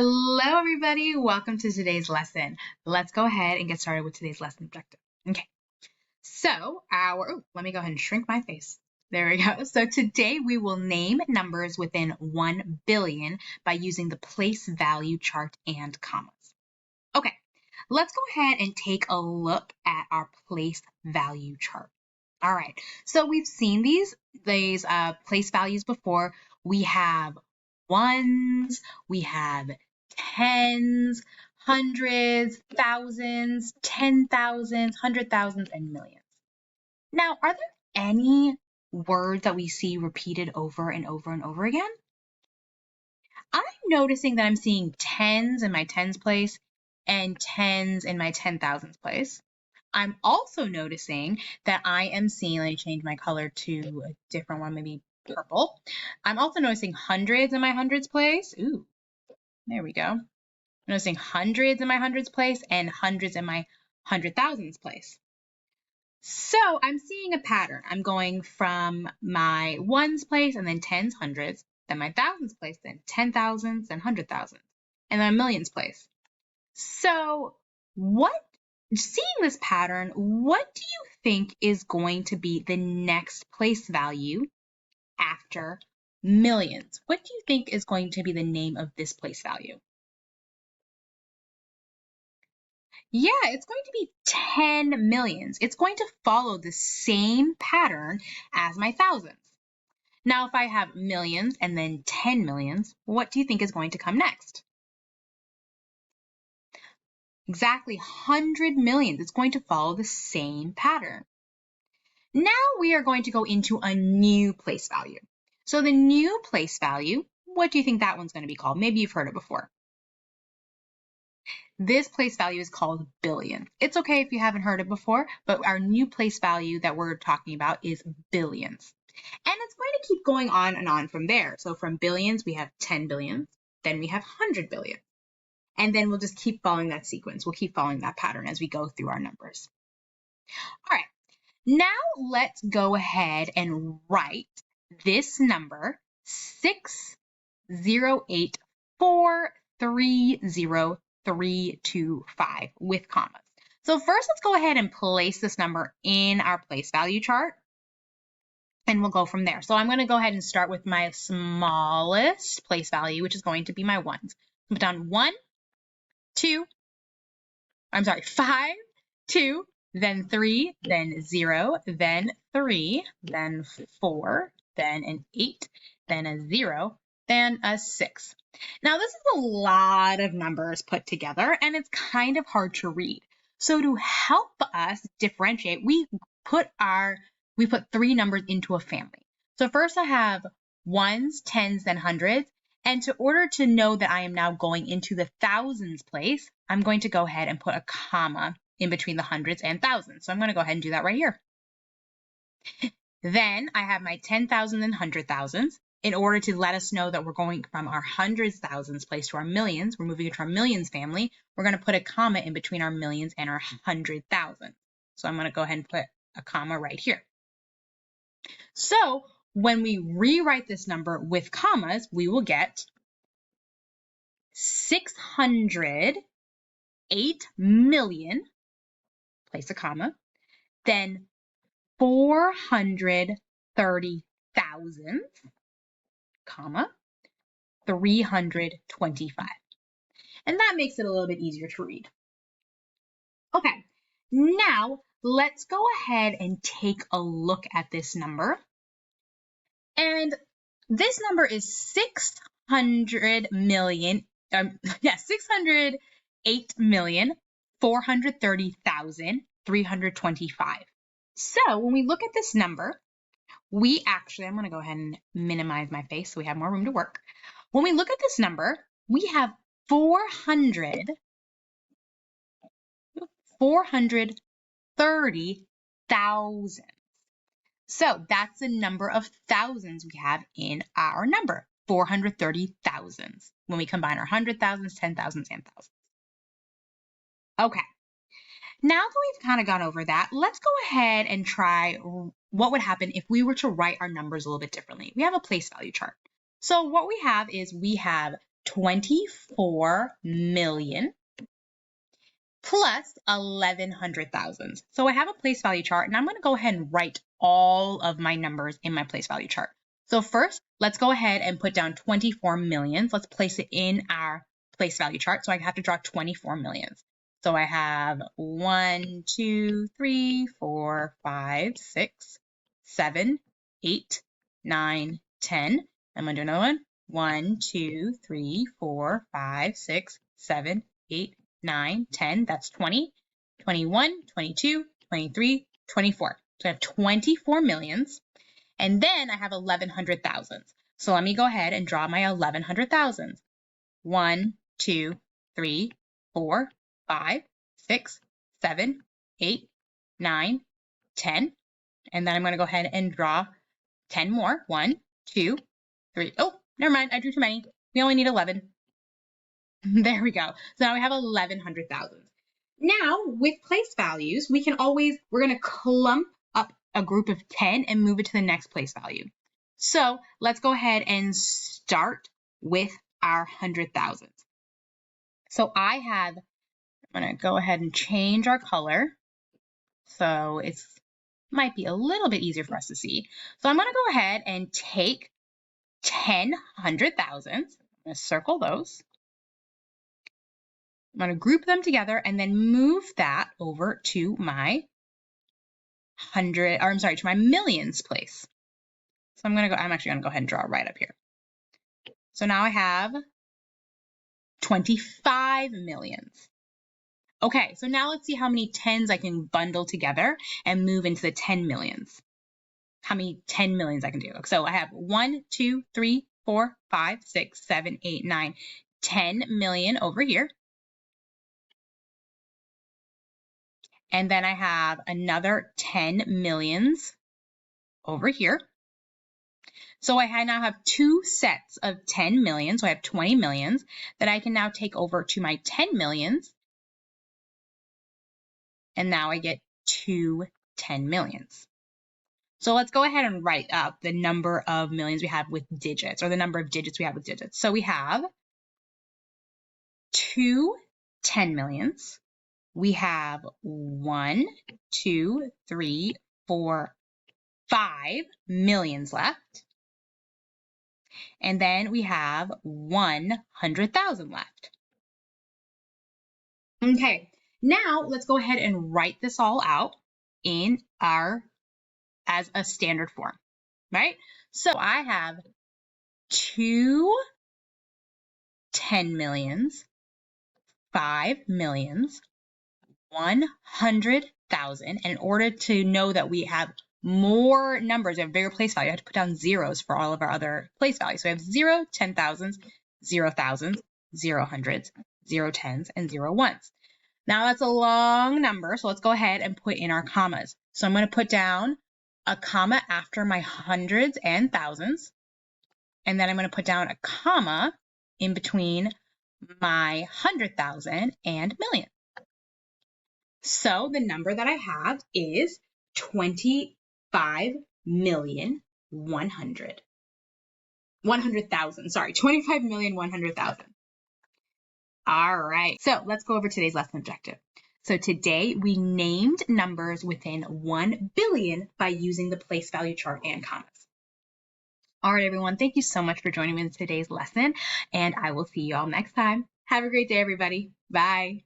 Hello, everybody. Welcome to today's lesson. Let's go ahead and get started with today's lesson objective. Okay, so let me go ahead and shrink my face. There we go. So today we will name numbers within 1 billion by using the place value chart and commas. Okay, let's go ahead and take a look at our place value chart. All right, so we've seen these place values before. We have ones, we have tens, hundreds, thousands, 10,000s, 100,000s, and millions. Now, are there any words that we see repeated over and over and over again? I'm noticing that I'm seeing tens in my tens place and tens in my 10,000s place. I'm also noticing that I am seeing, let me change my color to a different one, maybe purple. I'm also noticing hundreds in my hundreds place. Ooh, there we go. I'm noticing hundreds in my hundreds place and hundreds in my 100,000s place. So I'm seeing a pattern. I'm going from my ones place and then tens, hundreds, then my thousands place, then 10,000s, then 100,000s, and then millions place. So seeing this pattern, what do you think is going to be the next place value after millions? What do you think is going to be the name of this place value? Yeah, it's going to be 10 millions. It's going to follow the same pattern as my thousands. Now, if I have millions and then 10 millions, what do you think is going to come next? Exactly 100 millions. It's going to follow the same pattern. Now we are going to go into a new place value. So the new place value, what do you think that one's going to be called? Maybe you've heard it before. This place value is called billion. It's okay if you haven't heard it before, but our new place value that we're talking about is billions. And it's going to keep going on and on from there. So from billions, we have 10 billions, then we have 100 billion. And then we'll just keep following that sequence. We'll keep following that pattern as we go through our numbers. All right, now let's go ahead and write this number 608430325 with commas. So first, let's go ahead and place this number in our place value chart. And we'll go from there. So I'm going to go ahead and start with my smallest place value, which is going to be my ones. Put down 5, 2, then 3, then 0, then 3, then 4, then an 8, then a 0, then a 6. Now this is a lot of numbers put together and it's kind of hard to read. So to help us differentiate, we put 3 numbers into a family. So first I have ones, tens, then hundreds. And in order to know that I am now going into the thousands place, I'm going to go ahead and put a comma in between the hundreds and thousands. So I'm going to go ahead and do that right here. Then I have my 10,000 and 100,000s. In order to let us know that we're going from our hundreds, thousands place to our millions, we're moving into our millions family, we're going to put a comma in between our millions and our 100,000. So I'm going to go ahead and put a comma right here. So when we rewrite this number with commas, we will get 608 million, place a comma, then 430,000, comma, 325. And that makes it a little bit easier to read. Okay, now let's go ahead and take a look at this number. And this number is 608,430,325. So when we look at this number, I'm going to go ahead and minimize my face so we have more room to work. When we look at this number, we have 430,000. So that's the number of thousands we have in our number, 430,000, when we combine our 100,000s, 10,000s, and thousands. Okay, now that we've kind of gone over that, let's go ahead and try what would happen if we were to write our numbers a little bit differently. We have a place value chart. So what we have is we have 24 million plus 1,100 thousands. So I have a place value chart, and I'm going to go ahead and write all of my numbers in my place value chart. So first, let's go ahead and put down 24 millions. Let's place it in our place value chart. So I have to draw 24 millions. So I have 1, 2, 3, 4, 5, 6, 7, 8, 9, 10. I'm going to do another one. 1, 2, 3, 4, 5, 6, 7, 8, 9, 10. That's 20, 21, 22, 23, 24. So I have 24 millions. And then I have 1,100 thousands. So let me go ahead and draw my 1,100 thousands. 1, 2, 3, 4, 5, 6, 7, 8, 9, 10. And then I'm going to go ahead and draw 10 more. 1, 2, 3. Oh, never mind. I drew too many. We only need 11. There we go. So now we have 1,100 thousands. Now with place values, we're going to clump up a group of 10 and move it to the next place value. So let's go ahead and start with our 100 thousands. So I'm going to go ahead and change our color. So it might be a little bit easier for us to see. So I'm going to go ahead and take 10 100 thousands. I'm going to circle those. I'm going to group them together and then move that over to my to my millions place. So I'm actually going to go ahead and draw right up here. So now I have 25 millions. Okay, so now let's see how many tens I can bundle together and move into the 10 millions. How many 10 millions I can do. So I have 1, 2, 3, 4, 5, 6, 7, 8, 9, 10 million over here. And then I have another 10 millions over here. So I now have two sets of 10 millions. So I have 20 millions that I can now take over to my 10 millions. And now I get two 10 millions. So let's go ahead and write up the number of millions we have with digits, or the number of digits we have with digits. So we have two 10 millions. We have 1, 2, 3, 4, 5 millions left. And then we have 100,000 left. Okay, now let's go ahead and write this all out as a standard form, right? So I have two 10 millions, 5 millions, 100,000. And in order to know that we have more numbers, we have bigger place value, I have to put down zeros for all of our other place values. So we have 0 10,000s, 0 thousands, 0 hundreds, 0 tens, and 0 ones. Now that's a long number, so let's go ahead and put in our commas. So I'm going to put down a comma after my hundreds and thousands, and then I'm going to put down a comma in between my 100,000 and million. So the number that I have is 100,000, sorry, 25,100,000. All right, so let's go over today's lesson objective. So today we named numbers within 1 billion by using the place value chart and commas. All right, everyone, thank you so much for joining me in today's lesson, and I will see you all next time. Have a great day, everybody. Bye.